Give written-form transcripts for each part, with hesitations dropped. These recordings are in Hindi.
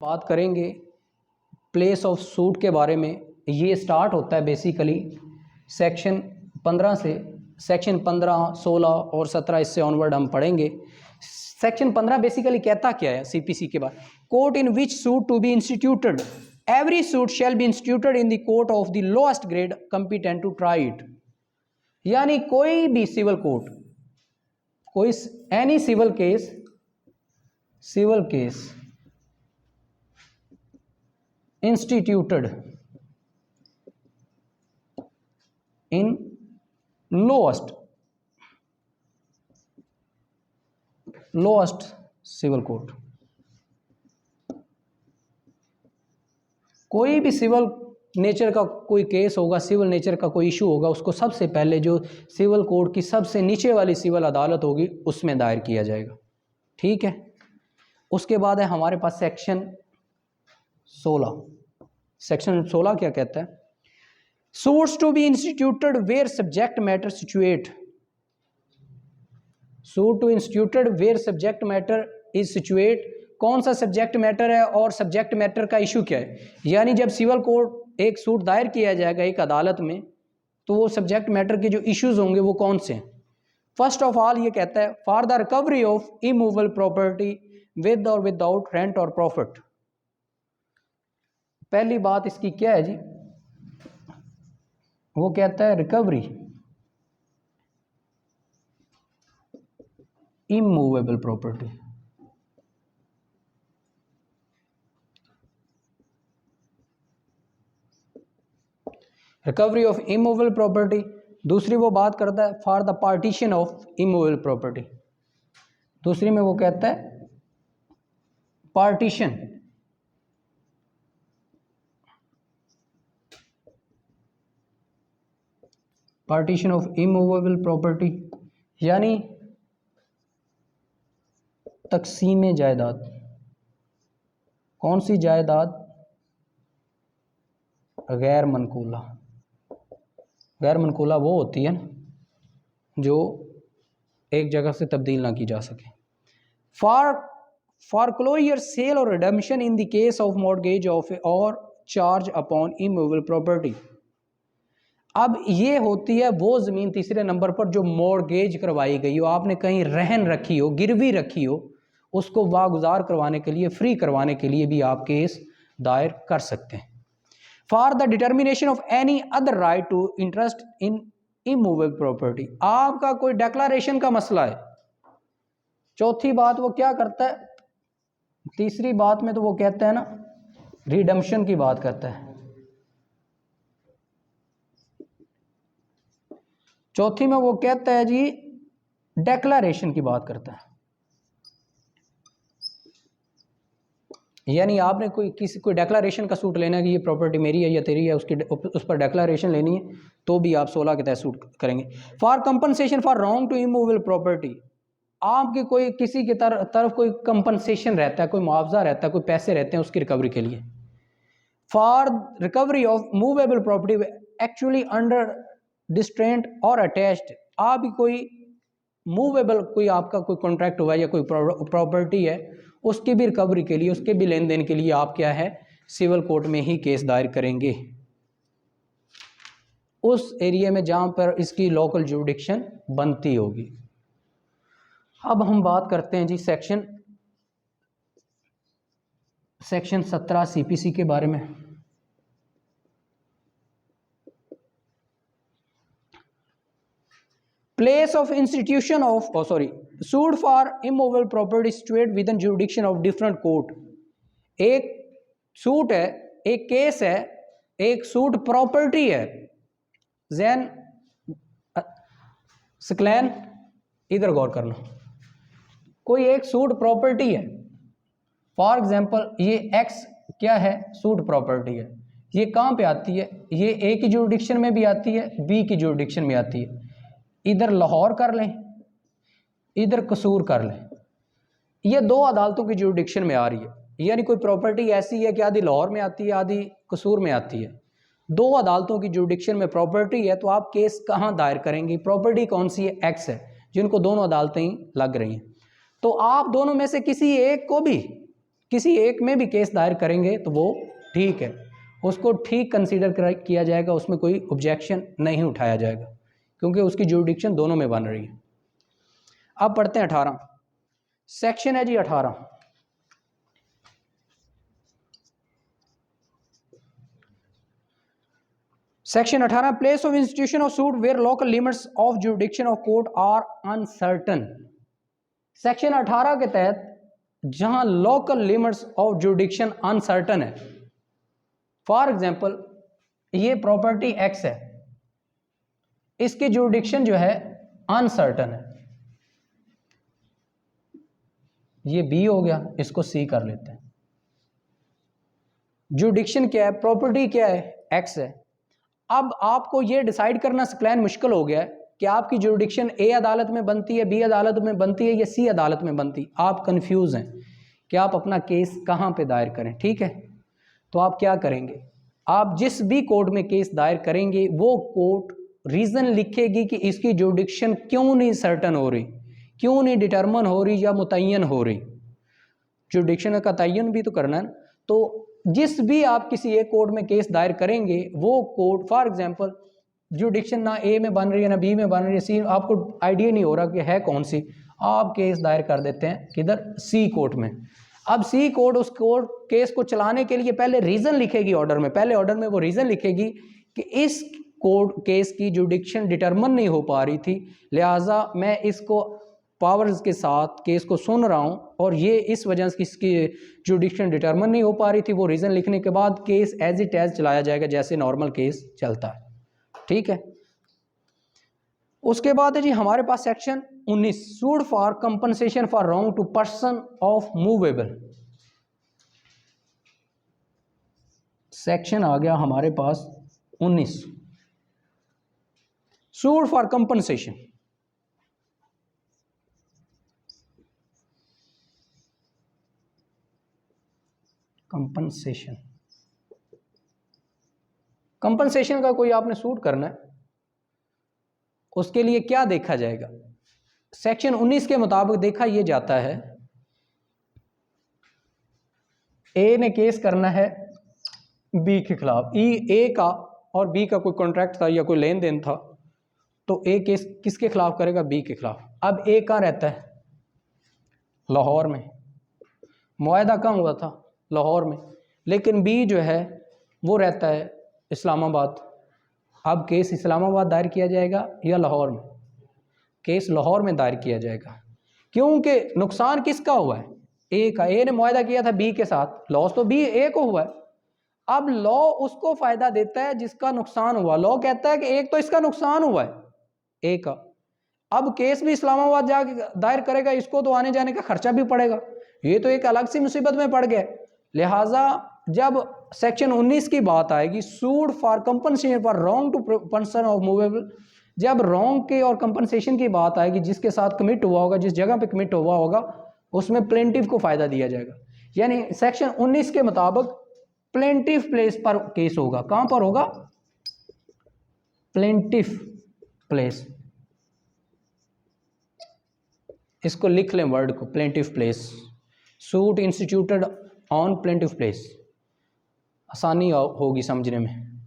बात करेंगे प्लेस ऑफ सूट के बारे में। ये स्टार्ट होता है बेसिकली सेक्शन 15 से। सेक्शन 15, 16 और 17 इससे ऑनवर्ड हम पढ़ेंगे। सेक्शन 15 बेसिकली कहता क्या है सीपीसी के बाद, court in which suit to be instituted, every suit shall be instituted in the court of the lowest grade competent to try it. यानी कोई भी सिविल कोर्ट, कोई any civil case instituted in lowest civil court। कोई भी सिविल नेचर का कोई केस होगा, सिविल नेचर का कोई इशू होगा, उसको सबसे पहले जो सिविल कोर्ट की सबसे नीचे वाली सिविल अदालत होगी उसमें दायर किया जाएगा। ठीक है। उसके बाद है हमारे पास सेक्शन 16। सेक्शन 16 क्या कहता है, suits to be instituted where subject matter situate, suit to instituted where subject matter is situate. कौन सा सब्जेक्ट मैटर है और सब्जेक्ट मैटर का इशू क्या है। यानी जब सिविल कोर्ट एक सूट दायर किया जाएगा एक अदालत में, तो वो सब्जेक्ट मैटर के जो इश्यूज होंगे वो कौन से हैं। फर्स्ट ऑफ ऑल ये कहता है for the recovery of immovable property with और विदाउट रेंट और प्रॉफिट। पहली बात इसकी क्या है जी, वो कहता है recovery immovable property. Recovery of immovable property. दूसरी वो बात करता है for the partition of immovable property. दूसरी में वो कहता है पार्टीशन ऑफ इमूवेबल प्रॉपर्टी, यानी तकसीम जायदाद। कौन सी जायदाद, गैर मनकूला। गैर मनकूला वो होती है जो एक जगह से तब्दील ना की जा सके। फॉर क्लोजर सेल और redemption in the case of mortgage of और चार्ज अपॉन इमूवेबल प्रॉपर्टी। अब ये होती है वो ज़मीन तीसरे नंबर पर जो मॉर्गेज करवाई गई हो, आपने कहीं रहन रखी हो, गिरवी रखी हो, उसको वागुजार करवाने के लिए, फ्री करवाने के लिए भी आप केस दायर कर सकते हैं। For the determination of any other right to interest in immovable property. आपका कोई डिक्लेरेशन का मसला है। चौथी बात वो क्या करता है, तीसरी बात में तो वो कहता है ना रिडम्पशन की बात करता है। चौथी में वो कहता है जी डिक्लेरेशन की बात करता है। यानी आपने कोई डिक्लेरेशन का सूट लेना है कि ये प्रॉपर्टी मेरी है या तेरी है, उस पर डिक्लेरेशन लेनी है, तो भी आप 16 के तहत सूट करेंगे। For compensation for wrong to immovable property. आपकी कोई किसी की तरफ कोई कंपनसेशन रहता है, कोई मुआवजा रहता है, कोई पैसे रहते हैं उसकी रिकवरी के लिए। For recovery of movable property actually under distraint और अटैच्ड। आप भी कोई मूवेबल, कोई आपका कोई कॉन्ट्रैक्ट हुआ या कोई प्रॉपर्टी है, उसकी भी रिकवरी के लिए, उसके भी लेन देन के लिए आप क्या है सिविल कोर्ट में ही केस दायर करेंगे, उस एरिया में जहां पर इसकी लोकल जुरिडिक्शन बनती होगी। अब हम बात करते हैं जी सेक्शन 17 सीपीसी के बारे में। Place of institution of suit for immovable property situated within jurisdiction of different court। एक सूट है, एक केस है, एक सूट प्रॉपर्टी है। जैन स्क्लैन इधर गौर करना, कोई एक सूट प्रॉपर्टी है। फॉर एग्जांपल ये एक्स क्या है, सूट प्रॉपर्टी है। ये कहाँ पे आती है, ये ए की जुरिडिक्शन में भी आती है, बी की जुरिडिक्शन में आती है। इधर लाहौर कर लें, इधर कसूर कर लें, ये दो अदालतों की जुरिडिक्शन में आ रही है। यानी कोई प्रॉपर्टी ऐसी है कि आधी लाहौर में आती है, आधी कसूर में आती है। दो अदालतों की जुरिडिक्शन में प्रॉपर्टी है, तो आप केस कहाँ दायर करेंगे। प्रॉपर्टी कौन सी है, एक्स है, जिनको दोनों अदालतें ही लग रही हैं। तो आप दोनों में से किसी एक को भी किसी एक में भी केस दायर करेंगे तो वो ठीक है, उसको ठीक कंसीडर किया जाएगा, उसमें कोई ऑब्जेक्शन नहीं उठाया जाएगा क्योंकि उसकी जुरिडिक्शन दोनों में बन रही है। अब पढ़ते हैं 18 सेक्शन है जी 18। Section 18 place of institution of suit where local limits of jurisdiction of court are uncertain. Section 18 के तहत जहां local limits of jurisdiction uncertain है, फॉर एग्जांपल ये प्रॉपर्टी एक्स है, इसकी जुरिडिक्शन जो है अनसर्टन है, ये बी हो गया, इसको सी कर लेते हैं। जुरिडिक्शन क्या है, प्रॉपर्टी क्या है, एक्स है। अब आपको ये डिसाइड करना प्लान मुश्किल हो गया है कि आपकी जुरिडिक्शन ए अदालत में बनती है, बी अदालत में बनती है या सी अदालत में बनती है। आप कंफ्यूज हैं कि आप अपना केस कहाँ पे दायर करें। ठीक है, तो आप क्या करेंगे, आप जिस भी कोर्ट में केस दायर करेंगे वो कोर्ट रीज़न लिखेगी कि इसकी जुरिडिक्शन क्यों नहीं सर्टन हो रही, क्यों नहीं डिटरमन हो रही या मुतय्यन हो रही। जुरिडिक्शन का तयन भी तो करना है। तो जिस भी आप किसी एक कोर्ट में केस दायर करेंगे वो कोर्ट, फॉर एग्जांपल जुरिडिक्शन ना ए में बन रही है ना बी में बन रही है, सी, आपको आइडिया नहीं हो रहा कि है कौन सी, आप केस दायर कर देते हैं किधर, सी कोर्ट में। अब सी कोर्ट उस कोर्ट केस को चलाने के लिए पहले रीज़न लिखेगी ऑर्डर में, पहले ऑर्डर में वो रीज़न लिखेगी कि इस कोर्ट केस की जुरिडिक्शन डिटरमन नहीं हो पा रही थी, लिहाजा मैं इसको पावर्स के साथ केस को सुन रहा हूं और ये इस वजह से इसकी जुरिडिक्शन डिटरमन नहीं हो पा रही थी। वो रीज़न लिखने के बाद केस एज इट एज चलाया जाएगा जैसे नॉर्मल केस चलता है। ठीक है, उसके बाद है जी हमारे पास section 19 sued for compensation for wrong to person of movable. Section आ गया हमारे पास 19 sued for compensation. Compensation, compensation का कोई आपने सूट करना है, उसके लिए क्या देखा जाएगा, सेक्शन 19 के मुताबिक देखा यह जाता है, ए ने केस करना है बी के खिलाफ, ए का और बी का कोई कॉन्ट्रैक्ट था या कोई लेन देन था, तो ए केस किसके खिलाफ करेगा, बी के खिलाफ। अब ए कहाँ रहता है, लाहौर में, मुआहदा कहाँ हुआ था, लाहौर में, लेकिन बी जो है वो रहता है इस्लामाबाद। अब केस इस्लामाबाद दायर किया जाएगा या लाहौर में, केस लाहौर में दायर किया जाएगा क्योंकि नुकसान किसका हुआ है, ए का। ए ने मुआहदा किया था बी के साथ, लॉस तो बी ए को हुआ है। अब लॉ उसको फायदा देता है जिसका नुकसान हुआ, लॉ कहता है कि एक तो इसका नुकसान हुआ है ए का, अब केस भी इस्लामाबाद जाके दायर करेगा, इसको तो आने जाने का खर्चा भी पड़ेगा, ये तो एक अलग सी मुसीबत में पड़ गया। लिहाजा जब सेक्शन 19 की बात आएगी, sued for compensation for wrong to person of movable, जब रॉन्ग के और कंपनसेशन की बात आएगी, जिसके साथ कमिट हुआ होगा, जिस जगह पे कमिट हुआ होगा, उसमें प्लेंटिफ को फायदा दिया जाएगा। यानी सेक्शन 19 के मुताबिक प्लेंटिफ प्लेस पर केस होगा। कहां पर होगा, प्लेंटिफ प्लेस, इसको लिख लें वर्ड को, plaintiff place, suit instituted on plaintiff place, आसानी होगी समझने में।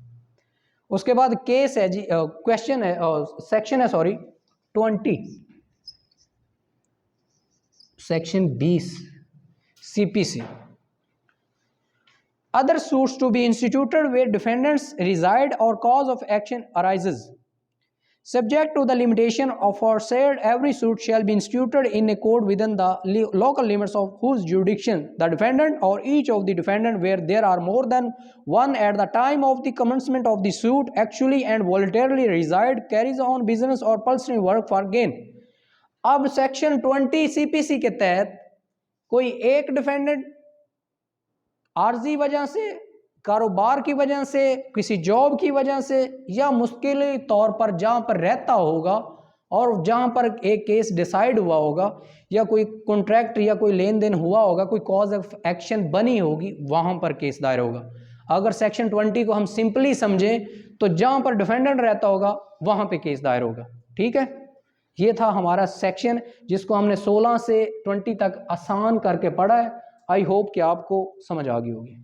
उसके बाद केस है जी, क्वेश्चन है, सेक्शन है sorry 20, section 20 CPC, other suits to be instituted where defendants reside or cause of action arises. Subject to the limitation aforesaid, every suit shall be instituted in a court within the local limits of whose jurisdiction the defendant or each of the defendant where there are more than one at the time of the commencement of the suit actually and voluntarily reside, carries on business or personal work for gain. अब सेक्शन 20 सीपीसी के तहत कोई एक डिफेंडेंट आर्जी वजह से, कारोबार की वजह से, किसी जॉब की वजह से या मुश्किल तौर पर जहाँ पर रहता होगा और जहाँ पर एक केस डिसाइड हुआ होगा या कोई कॉन्ट्रैक्ट या कोई लेन देन हुआ होगा, कोई कॉज ऑफ एक्शन बनी होगी, वहाँ पर केस दायर होगा। अगर सेक्शन 20 को हम सिंपली समझें तो जहाँ पर डिफेंडेंट रहता होगा वहाँ पे केस दायर होगा। ठीक है, ये था हमारा सेक्शन जिसको हमने 16 से 20 तक आसान करके पढ़ा है। आई होप कि आपको समझ आ गई होगी।